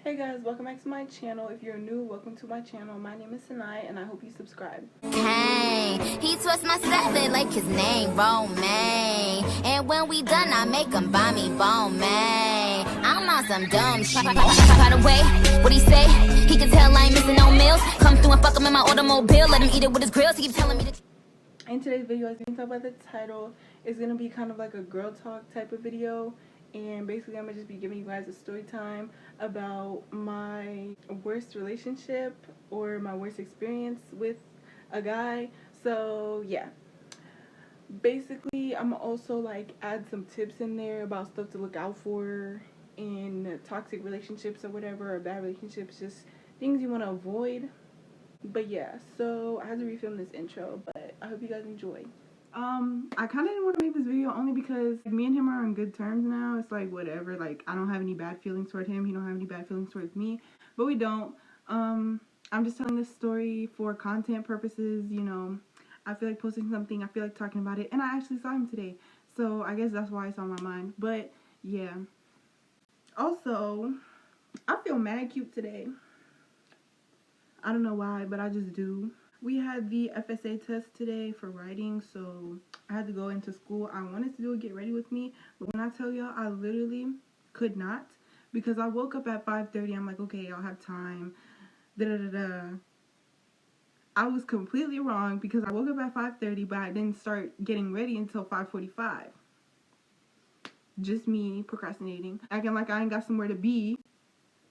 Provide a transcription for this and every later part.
Hey guys, welcome back to my channel. If you're new, welcome to my channel. My name is Sanai and I hope you subscribe. Hey, he twists my salad like his name Romaine. And when we done, I make him buy me bone, man. I'm on some dumb shit. By the way, what he say? He can tell I ain't missing no meals. Come through and fuck him in my automobile. Let him eat it with his grills. He keeps telling me to. In today's video, as you can tell by the title, it's going to be kind of like a girl talk type of video. And basically, I'm going to just be giving you guys a story time about my worst relationship or my worst experience with a guy. So, yeah. Basically, I'm also like add some tips in there about stuff to look out for in toxic relationships or whatever, or bad relationships, just things you want to avoid. But yeah, so I had to refilm this intro, but I hope you guys enjoy. I kind of didn't want to make this video only because me and him are on good terms now. It's like whatever, like I don't have any bad feelings toward him, he don't have any bad feelings towards me, but we don't. I'm just telling this story for content purposes, you know. I feel like posting something, I feel like talking about it, and I actually saw him today, so I guess that's why it's on my mind. But yeah, also I feel mad cute today. I don't know why, but I just do. We had the FSA test today for writing, so I had to go into school. I wanted to do a get ready with me, but when I tell y'all, I literally could not, because I woke up at 5:30. I'm like, okay, I'll have time. Da da da da. I was completely wrong because I woke up at 5:30, but I didn't start getting ready until 5:45. Just me procrastinating, acting like I ain't got somewhere to be.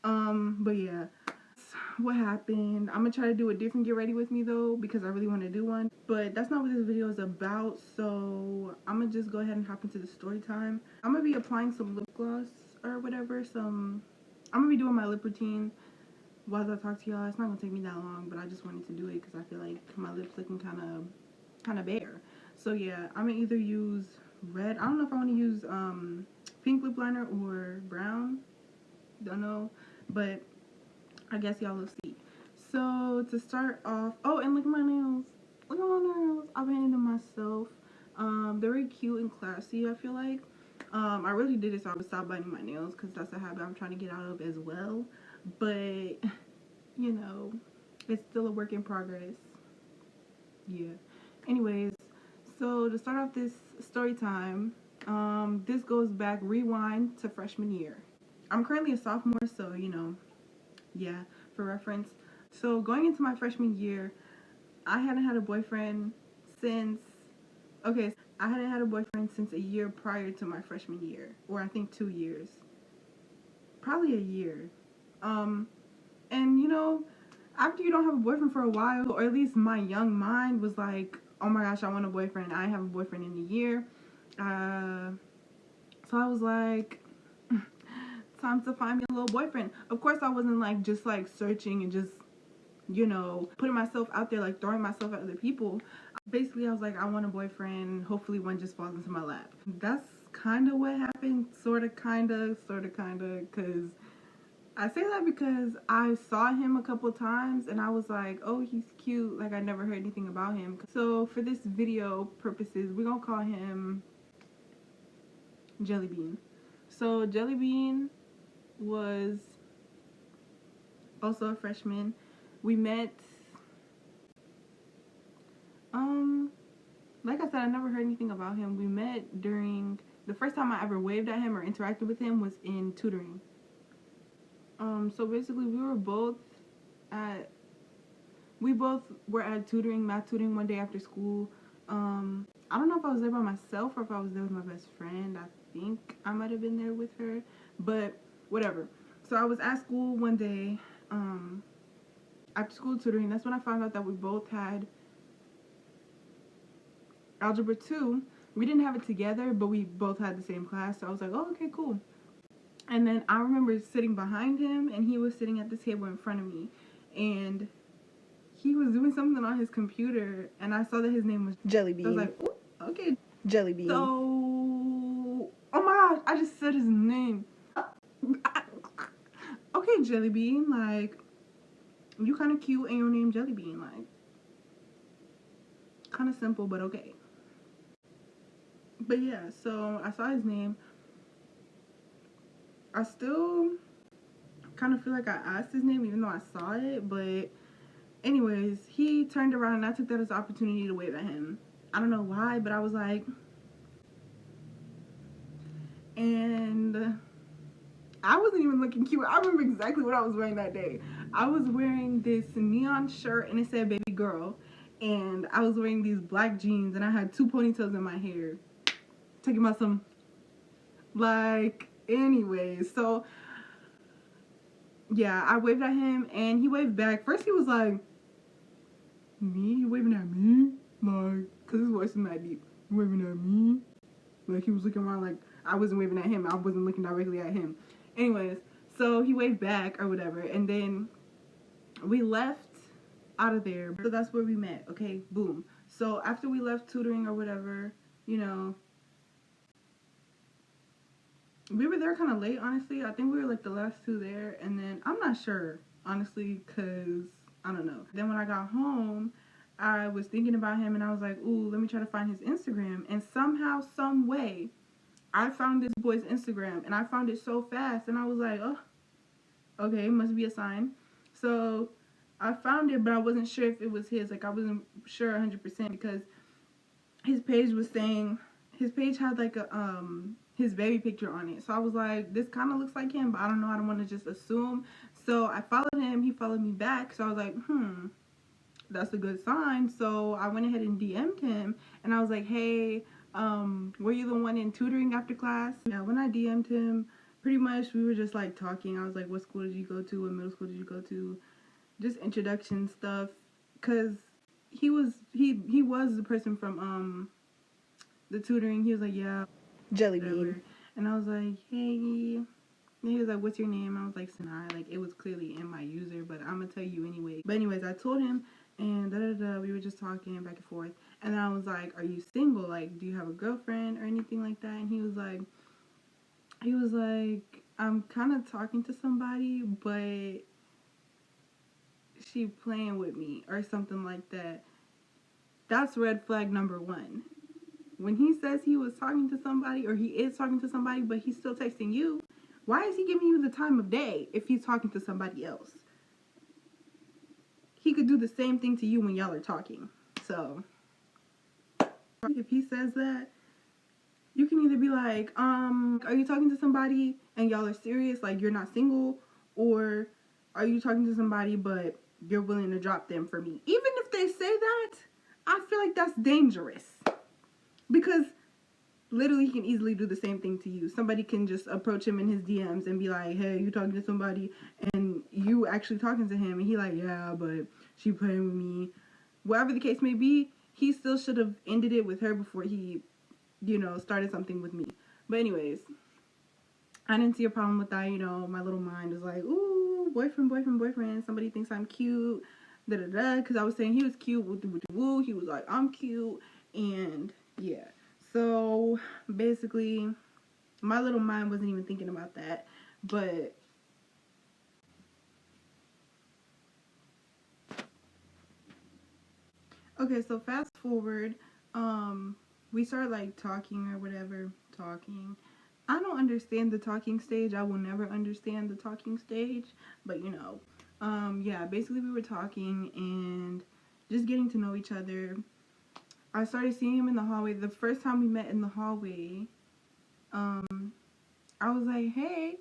But yeah. What happened. I'm gonna try to do a different get ready with me though, because I really want to do one, but that's not what this video is about. So I'm gonna just go ahead and hop into the story time. I'm gonna be applying some lip gloss or whatever. I'm gonna be doing my lip routine while I talk to y'all. It's not gonna take me that long, but I just wanted to do it because I feel like my lips looking kind of bare. So yeah, I'm gonna either use red. I don't know if I want to use pink lip liner or brown, don't know, but I guess y'all will see. So to start off, oh, and look at my nails. Look at my nails. I painted them myself. They're very cute and classy, I feel like. I really did it so I would stop biting my nails because that's a habit I'm trying to get out of as well. But, you know, it's still a work in progress. Yeah. Anyways, so to start off this story time, this goes back, rewind to freshman year. I'm currently a sophomore, so, you know, yeah, for reference. So going into my freshman year, I hadn't had a boyfriend since, okay, I hadn't had a boyfriend since a year prior to my freshman year, or I think 2 years, probably a year. And you know, after you don't have a boyfriend for a while, or at least my young mind was like, oh my gosh, I want a boyfriend. I have a boyfriend in a year. So I was like, time to find me a little boyfriend. Of course, I wasn't like just like searching and just, you know, putting myself out there, like throwing myself at other people. Basically, I was like, I want a boyfriend. Hopefully one just falls into my lap. That's kind of what happened. Sort of, because I say that because I saw him a couple times and I was like, oh, he's cute. Like, I never heard anything about him. So for this video purposes, we're going to call him Jellybean. So Jellybean was also a freshman. We met, like I said, I never heard anything about him. We met during, the first time I ever waved at him or interacted with him was in tutoring. So basically we both were at tutoring, math tutoring one day after school. I don't know if I was there by myself or if I was there with my best friend. I think I might have been there with her, but whatever. So I was at school one day, after school tutoring. That's when I found out that we both had Algebra 2. We didn't have it together, but we both had the same class. So I was like, oh, okay, cool. And then I remember sitting behind him, and he was sitting at the table in front of me. And he was doing something on his computer, and I saw that his name was Jellybean. So I was like, ooh, okay, Jellybean. So, oh my gosh, I just said his name. Okay, Jellybean, like, you kind of cute, and your name Jellybean, like, kind of simple, but okay. But yeah, so I saw his name. I still kind of feel like I asked his name even though I saw it. But anyways, he turned around and I took that as an opportunity to wave at him. I don't know why, but I was like, and I wasn't even looking cute. I remember exactly what I was wearing that day. I was wearing this neon shirt and it said baby girl. And I was wearing these black jeans and I had 2 ponytails in my hair. Talking about some, like, anyways. So, yeah, I waved at him and he waved back. First he was like, me? You waving at me? Like, because his voice is mad deep. You waving at me? Like, he was looking around like I wasn't waving at him. I wasn't looking directly at him. Anyways, so he waved back or whatever. And then we left out of there. So that's where we met. Okay, boom. So after we left tutoring or whatever, you know, we were there kind of late, honestly. I think we were like the last two there. And then I'm not sure, honestly, because I don't know. Then when I got home, I was thinking about him and I was like, ooh, let me try to find his Instagram. And somehow, some way, I found this boy's Instagram and I found it so fast. And I was like, oh, okay, must be a sign. So I found it, but I wasn't sure if it was his. Like, I wasn't sure 100% because his page was saying, his page had like a, his baby picture on it. So I was like, this kind of looks like him, but I don't know. I don't want to just assume. So I followed him. He followed me back. So I was like, that's a good sign. So I went ahead and DM'd him and I was like, hey, were you the one in tutoring after class? Yeah, when I DM'd him, pretty much we were just like talking. I was like, what school did you go to? What middle school did you go to? Just introduction stuff. Cause he was the person from the tutoring. He was like, yeah, Jellybean. And I was like, hey. And he was like, what's your name? I was like, Sinai. Like, it was clearly in my user, but I'm gonna tell you anyway. But anyways, I told him, and we were just talking back and forth. And then I was like, are you single? Like, do you have a girlfriend or anything like that? And he was like, I'm kind of talking to somebody, but she playing with me or something like that. That's red flag number one. When he says he was talking to somebody or he is talking to somebody, but he's still texting you, why is he giving you the time of day if he's talking to somebody else? He could do the same thing to you when y'all are talking. So, if he says that, you can either be like, are you talking to somebody and y'all are serious, like you're not single? Or are you talking to somebody but you're willing to drop them for me? Even if they say that, I feel like that's dangerous. Because literally he can easily do the same thing to you. Somebody can just approach him in his DMs and be like, hey, you talking to somebody? And you actually talking to him and he like, yeah, but she playing with me. Whatever the case may be, he still should have ended it with her before he, started something with me. But anyways, I didn't see a problem with that. My little mind was like, ooh, boyfriend. Somebody thinks I'm cute. Da-da-da. Because I was saying he was cute. Woo. He was like, I'm cute. And yeah. So basically, my little mind wasn't even thinking about that. But okay, so fast forward, we started like talking or whatever, talking. I don't understand the talking stage. I will never understand the talking stage, but yeah, basically we were talking and just getting to know each other. I started seeing him in the hallway. The first time we met in the hallway, I was like, hey,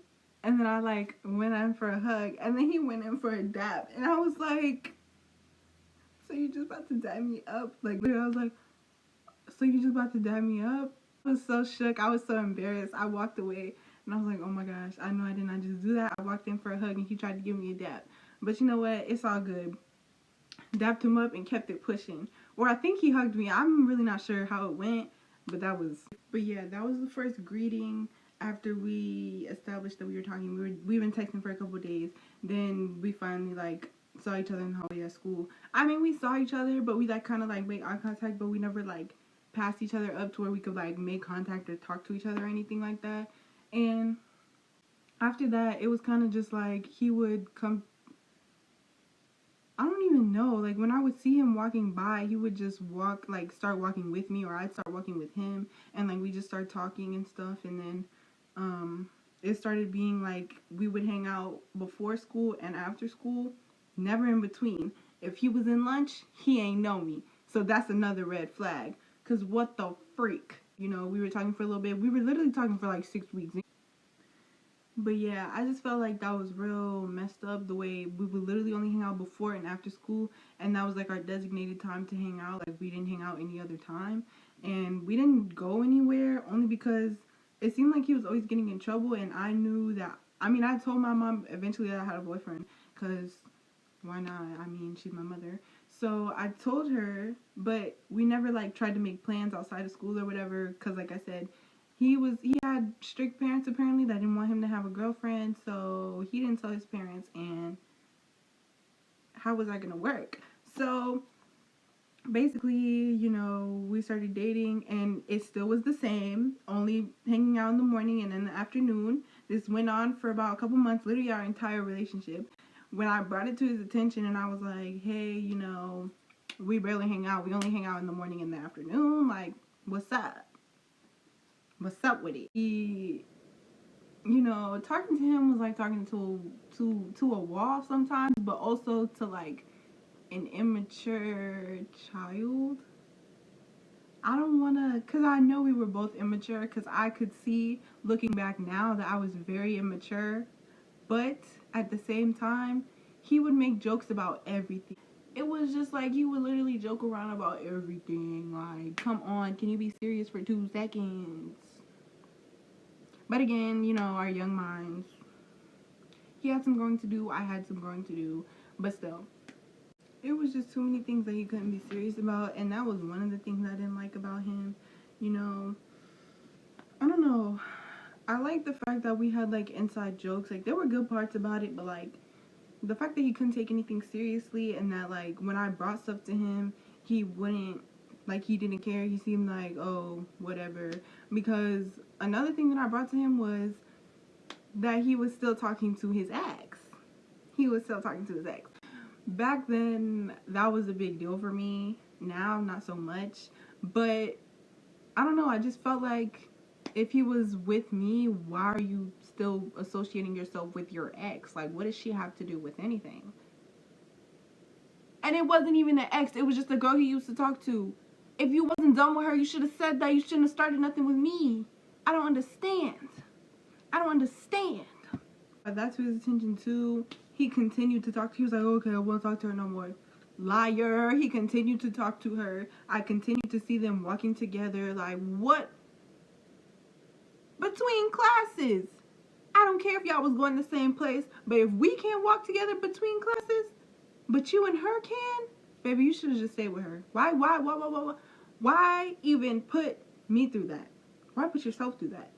and then I like went in for a hug, and then he went in for a dap, and I was like, so you just about to dab me up? Like, I was like, so you just about to dab me up? I was so shook. I was so embarrassed. I walked away and I was like, oh my gosh, I know I did not just do that. I walked in for a hug and he tried to give me a dab. But you know what? It's all good. Dapped him up and kept it pushing. Or I think he hugged me. I'm really not sure how it went, but yeah, that was the first greeting after we established that we were talking. We've been texting for a couple days. Then we finally like saw each other in the hallway at school. I mean, we saw each other, but we like kind of like made eye contact, but we never like passed each other up to where we could like make contact or talk to each other or anything like that. And after that, it was kind of just like he would come. I don't even know. Like when I would see him walking by, he would just start walking with me, or I'd start walking with him, and like we just start talking and stuff. And then it started being like we would hang out before school and after school, never in between. If he was in lunch, he ain't know me. So that's another red flag. Cause what the freak? You know, we were talking for a little bit. We were literally talking for like 6 weeks. But yeah, I just felt like that was real messed up the way we would literally only hang out before and after school, and that was like our designated time to hang out. Like we didn't hang out any other time, and we didn't go anywhere only because it seemed like he was always getting in trouble, and I knew that. I mean, I told my mom eventually that I had a boyfriend, cause why not? I mean, she's my mother. So I told her, but we never like tried to make plans outside of school or whatever, cause like I said, he had strict parents apparently that didn't want him to have a girlfriend, so he didn't tell his parents, and how was that gonna work? So basically, you know, we started dating, and it still was the same, only hanging out in the morning and in the afternoon. This went on for about a couple months, literally our entire relationship. When I brought it to his attention and I was like, hey, you know, we barely hang out. We only hang out in the morning and the afternoon. Like, what's up? What's up with it? He, you know, talking to him was like talking to a wall sometimes, but also to like an immature child. I don't want to, because I know we were both immature, because I could see looking back now that I was very immature, but at the same time, he would make jokes about everything. It was just like he would literally joke around about everything. Like, come on, can you be serious for 2 seconds? But again, you know, our young minds. He had some growing to do. I had some growing to do. But still, it was just too many things that he couldn't be serious about. And that was one of the things I didn't like about him. You know, I don't know. I like the fact that we had like inside jokes. Like, there were good parts about it, but like the fact that he couldn't take anything seriously, and that like when I brought stuff to him, he wouldn't, like, he didn't care. He seemed like, oh, whatever. Because another thing that I brought to him was that he was still talking to his ex. He was still talking to his ex. Back then, that was a big deal for me. Now, not so much. But I don't know. I just felt like if he was with me, why are you still associating yourself with your ex? Like, what does she have to do with anything? And it wasn't even an ex. It was just a girl he used to talk to. If you wasn't done with her, you should have said that. You shouldn't have started nothing with me. I don't understand. I don't understand. That's his attention too. He continued to talk to her. He was like, okay, I won't talk to her no more. Liar. He continued to talk to her. I continued to see them walking together. Like, what? Between classes. I don't care if y'all was going to the same place, but if we can't walk together between classes, but you and her can, baby, you should have just stayed with her. Why even put me through that? Why put yourself through that?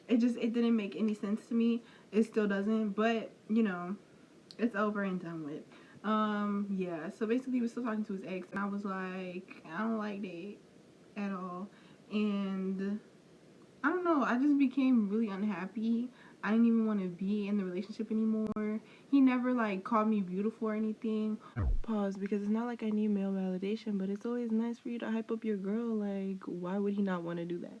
It didn't make any sense to me. It still doesn't, but you know, it's over and done with. Yeah, so basically he was still talking to his ex, and I was like, I don't like that at all. And I don't know, I just became really unhappy. I didn't even want to be in the relationship anymore. He never like called me beautiful or anything. Pause, because it's not like I need male validation, but it's always nice for you to hype up your girl. Like, why would he not want to do that?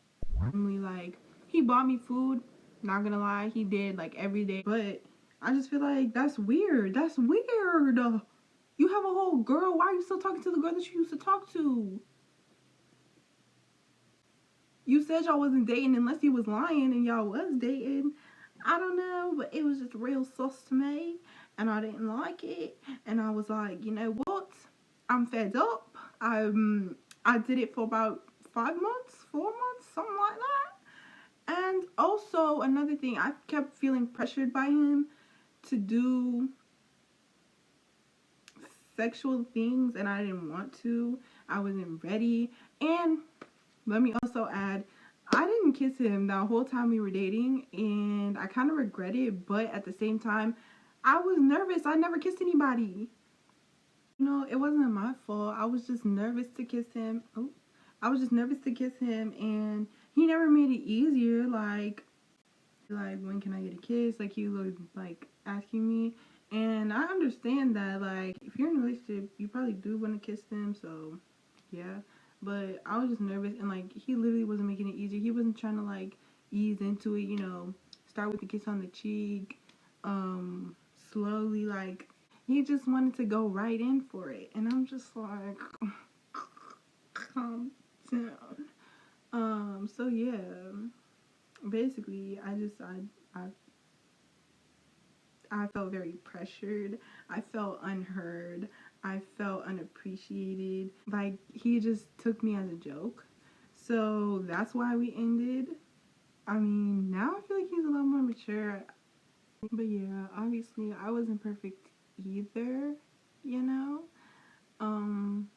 Like, he bought me food, not gonna lie, he did like every day, but I just feel like that's weird. That's weird. You have a whole girl. Why are you still talking to the girl that you used to talk to? You said y'all wasn't dating unless he was lying and y'all was dating. I don't know, but it was just real sus to me, and I didn't like it. And I was like, you know what? I'm fed up. I did it for about 5 months, 4 months, something like that. And also another thing, I kept feeling pressured by him to do sexual things, and I didn't want to. I wasn't ready. And let me also add, I didn't kiss him that whole time we were dating, and I kind of regret it, but at the same time, I was nervous. I never kissed anybody. You know, it wasn't my fault. I was just nervous to kiss him. Oh, I was just nervous to kiss him, and he never made it easier. Like when can I get a kiss? Like, he was like asking me, and I understand that, like, if you're in a relationship, you probably do want to kiss them. So yeah. But I was just nervous, and like, he literally wasn't making it easier. He wasn't trying to like ease into it, you know, start with a kiss on the cheek, um, slowly, like, he just wanted to go right in for it. And I'm just like, calm down. So yeah, basically, I, I felt very pressured. I felt unheard. I felt unappreciated. Like, he just took me as a joke. So that's why we ended. I mean, now I feel like he's a lot more mature. But yeah, obviously I wasn't perfect either, you know? Um,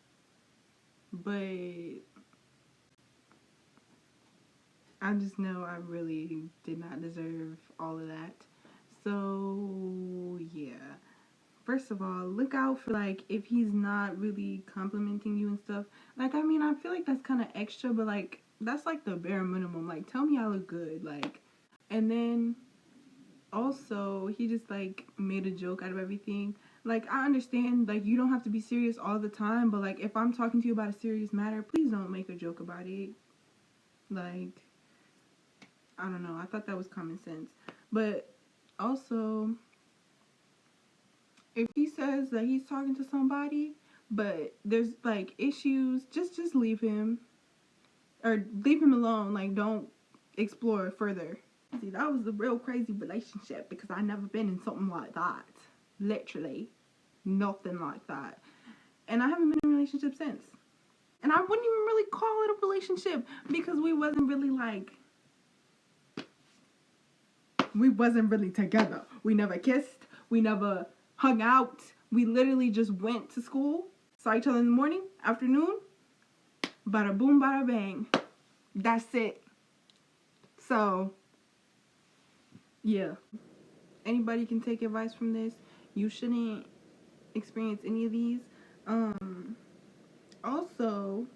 but I just know I really did not deserve all of that. So yeah. First of all, look out for, like, if he's not really complimenting you and stuff. Like, I mean, I feel like that's kind of extra, but like that's like the bare minimum. Like, tell me I look good, like. And then also, he just like made a joke out of everything. Like, I understand, like, you don't have to be serious all the time, but like, if I'm talking to you about a serious matter, please don't make a joke about it. Like, I don't know, I thought that was common sense. But also, if he says that he's talking to somebody but there's like issues, just leave him, or leave him alone. Like, don't explore further. See, that was a real crazy relationship because I never been in something like that. Literally nothing like that. And I haven't been in a relationship since. And I wouldn't even really call it a relationship because we wasn't really together. We never kissed. We never hung out. We literally just went to school, saw each other in the morning, afternoon, bada boom, bada bang. That's it. So, yeah. Anybody can take advice from this. You shouldn't experience any of these. Also,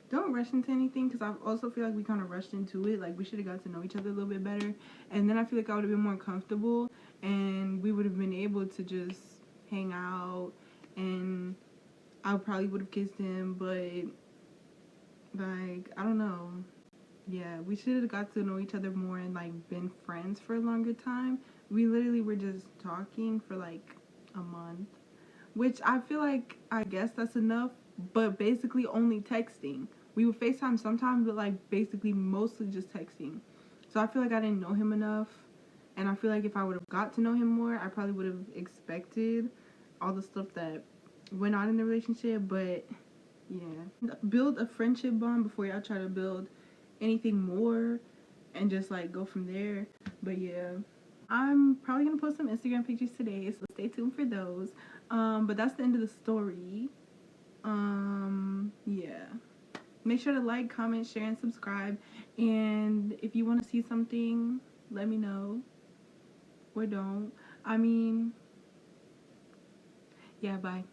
don't rush into anything because I also feel like we kind of rushed into it. Like, we should have got to know each other a little bit better. And then I feel like I would have been more comfortable and we would have been able to just hang out, and I probably would have kissed him, but like, I don't know. Yeah, we should have got to know each other more and like been friends for a longer time. We literally were just talking for like a month, which I feel like, I guess that's enough, but basically only texting. We would FaceTime sometimes, but like basically mostly just texting. So I feel like I didn't know him enough, and I feel like if I would have got to know him more, I probably would have expected all the stuff that went on in the relationship. But yeah, build a friendship bond before y'all try to build anything more, and just like go from there. But yeah, I'm probably gonna post some Instagram pictures today, so stay tuned for those. But that's the end of the story. Yeah. Make sure to like, comment, share, and subscribe. And if you want to see something, let me know. Or don't. I mean, yeah, bye.